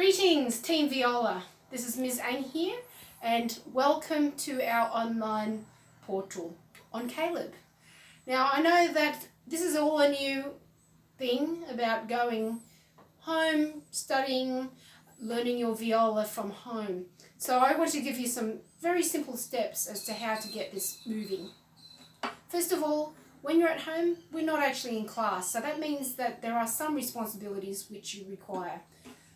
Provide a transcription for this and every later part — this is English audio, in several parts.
Greetings, Team Viola. This is Ms. Ang here, and welcome to our online portal on Caleb. Now, I know that this is all a new thing about going home, studying, learning your viola from home. So I want to give you some very simple steps as to how to get this moving. First of all, when you're at home, we're not actually in class, so that means that there are some responsibilities which you require,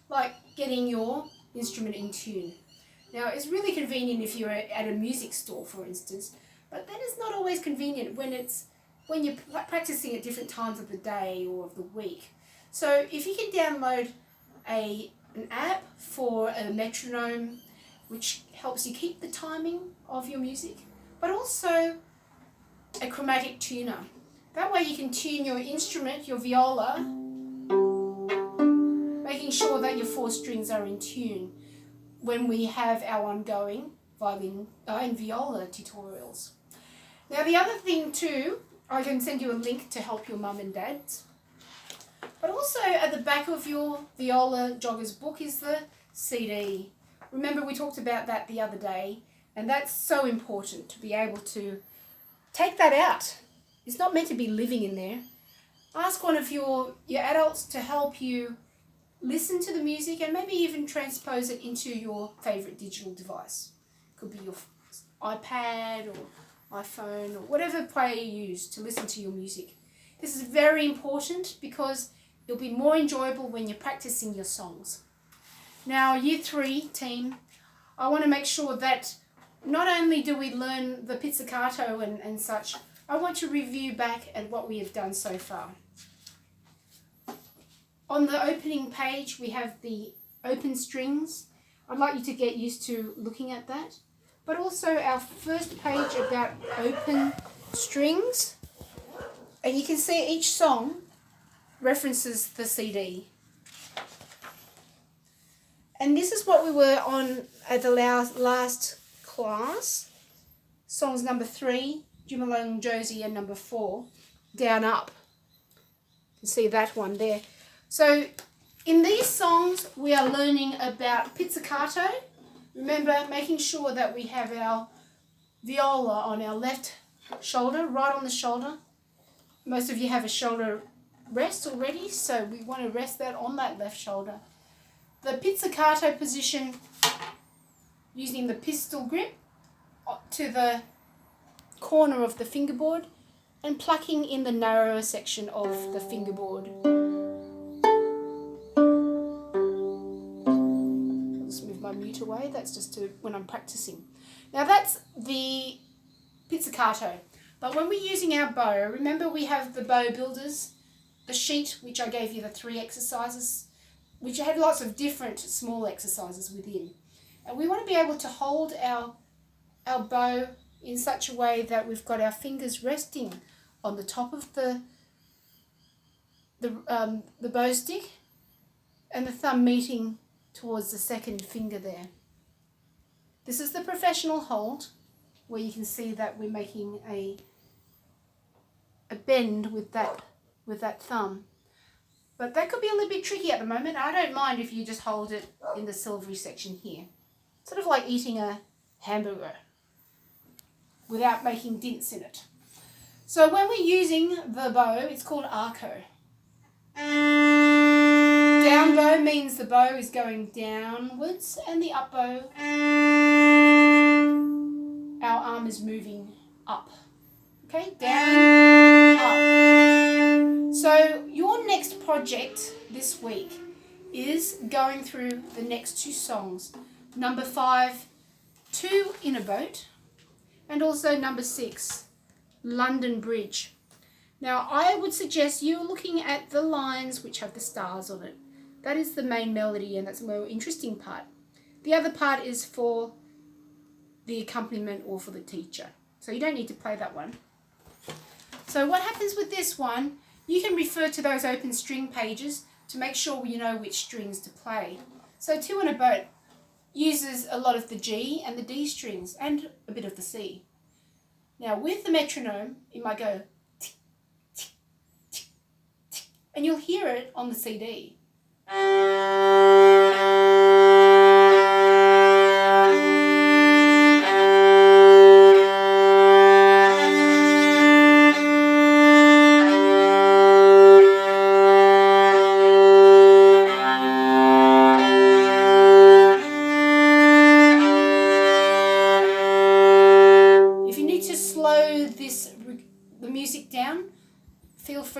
like getting your instrument in tune. Now, it's really convenient if you're at a music store, for instance, but that is not always convenient when you're practicing at different times of the day or of the week. So if you can download an app for a metronome, which helps you keep the timing of your music, but also a chromatic tuner. That way you can tune your instrument, your viola, making sure that your 4 strings are in tune when we have our ongoing violin and viola tutorials. Now, the other thing too, I can send you a link to help your mum and dad, but also at the back of your viola jogger's book is the CD. Remember, we talked about that the other day, and that's so important to be able to take that out. It's not meant to be living in there. Ask one of your adults to help you listen to the music and maybe even transpose it into your favourite digital device. Could be your iPad or iPhone or whatever player you use to listen to your music. This is very important because it'll be more enjoyable when you're practicing your songs. Now, Year 3 team, I want to make sure that not only do we learn the pizzicato and such, I want to review back at what we have done so far. On the opening page, we have the open strings. I'd like you to get used to looking at that. But also our first page about open strings. And you can see each song references the CD. And this is what we were on at the last class. Songs number 3, Jumalong Josie, and number 4, Down Up. You can see that one there. So in these songs, we are learning about pizzicato. Remember, making sure that we have our viola on our left shoulder, right on the shoulder. Most of you have a shoulder rest already, so we want to rest that on that left shoulder. The pizzicato position, using the pistol grip to the corner of the fingerboard and plucking in the narrower section of the fingerboard. My mute away, that's just when I'm practicing. Now that's the pizzicato, but when we're using our bow, remember we have the bow builders, the sheet which I gave you the 3 exercises, which had lots of different small exercises within, and we want to be able to hold our bow in such a way that we've got our fingers resting on the top of the bow stick and the thumb meeting towards the second finger there. This is the professional hold, where you can see that we're making a bend with that thumb. But that could be a little bit tricky at the moment. I don't mind if you just hold it in the silvery section here. Sort of like eating a hamburger without making dents in it. So when we're using the bow, it's called arco. Down bow means the bow is going downwards, and the up bow, our arm is moving up. Okay, down, up. So your next project this week is going through the next 2 songs. Number 5, 2 in a Boat, and also number 6, London Bridge. Now, I would suggest you're looking at the lines which have the stars on it. That is the main melody, and that's the more interesting part. The other part is for the accompaniment or for the teacher. So you don't need to play that one. So what happens with this one, you can refer to those open string pages to make sure you know which strings to play. So 2 in a Boat uses a lot of the G and the D strings and a bit of the C. Now with the metronome, it might go tick, tick, tick, tick, and you'll hear it on the CD.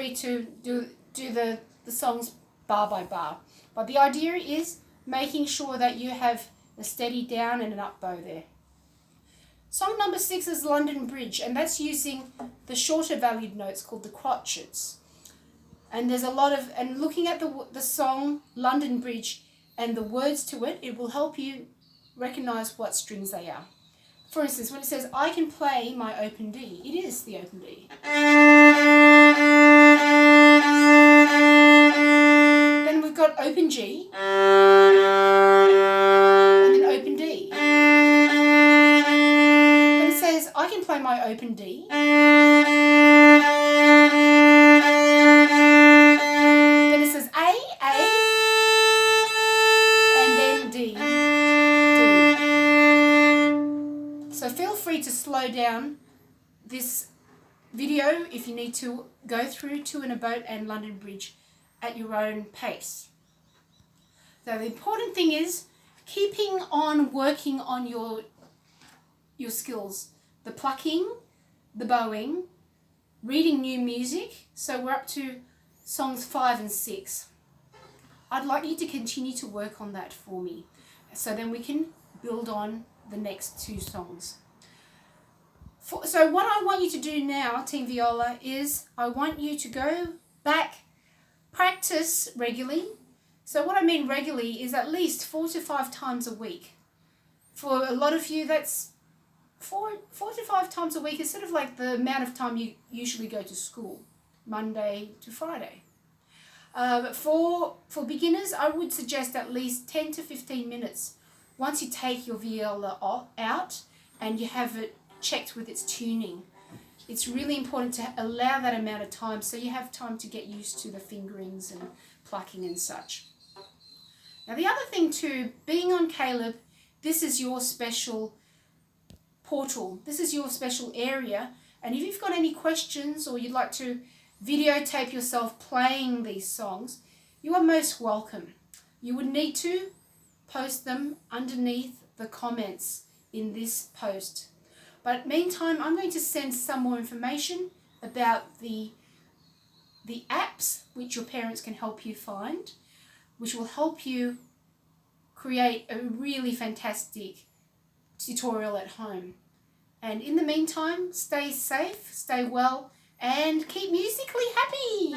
free to do the songs bar by bar. But the idea is making sure that you have a steady down and an up bow there. Song number 6 is London Bridge, and that's using the shorter valued notes called the crotchets. And there's a lot of, and looking at the song London Bridge and the words to it, it will help you recognize what strings they are. For instance, when it says, I can play my open D, it is the open D. Then we've got open G, and then open D. When it says, I can play my open D, then it says A, and then D, D. So feel free to slow down this video if you need to go through Two in a Boat and London Bridge at your own pace. So the important thing is keeping on working on your skills. The plucking, the bowing, reading new music. So we're up to songs 5 and 6. I'd like you to continue to work on that for me, so then we can build on the next 2 songs. So what I want you to do now, Team Viola, is I want you to go back, practice regularly. So what I mean regularly is at least 4 to 5 times a week. For a lot of you, that's 4 to 5 times a week is sort of like the amount of time you usually go to school, Monday to Friday. For beginners, I would suggest at least 10 to 15 minutes once you take your viola out and you have it checked with its tuning. It's really important to allow that amount of time so you have time to get used to the fingerings and plucking and such. Now the other thing too, being on Caleb, this is your special portal. This is your special area, and if you've got any questions or you'd like to videotape yourself playing these songs, you are most welcome. You would need to post them underneath the comments in this post. But meantime, I'm going to send some more information about the apps which your parents can help you find, which will help you create a really fantastic tutorial at home. And in the meantime, stay safe, stay well, and keep musically happy.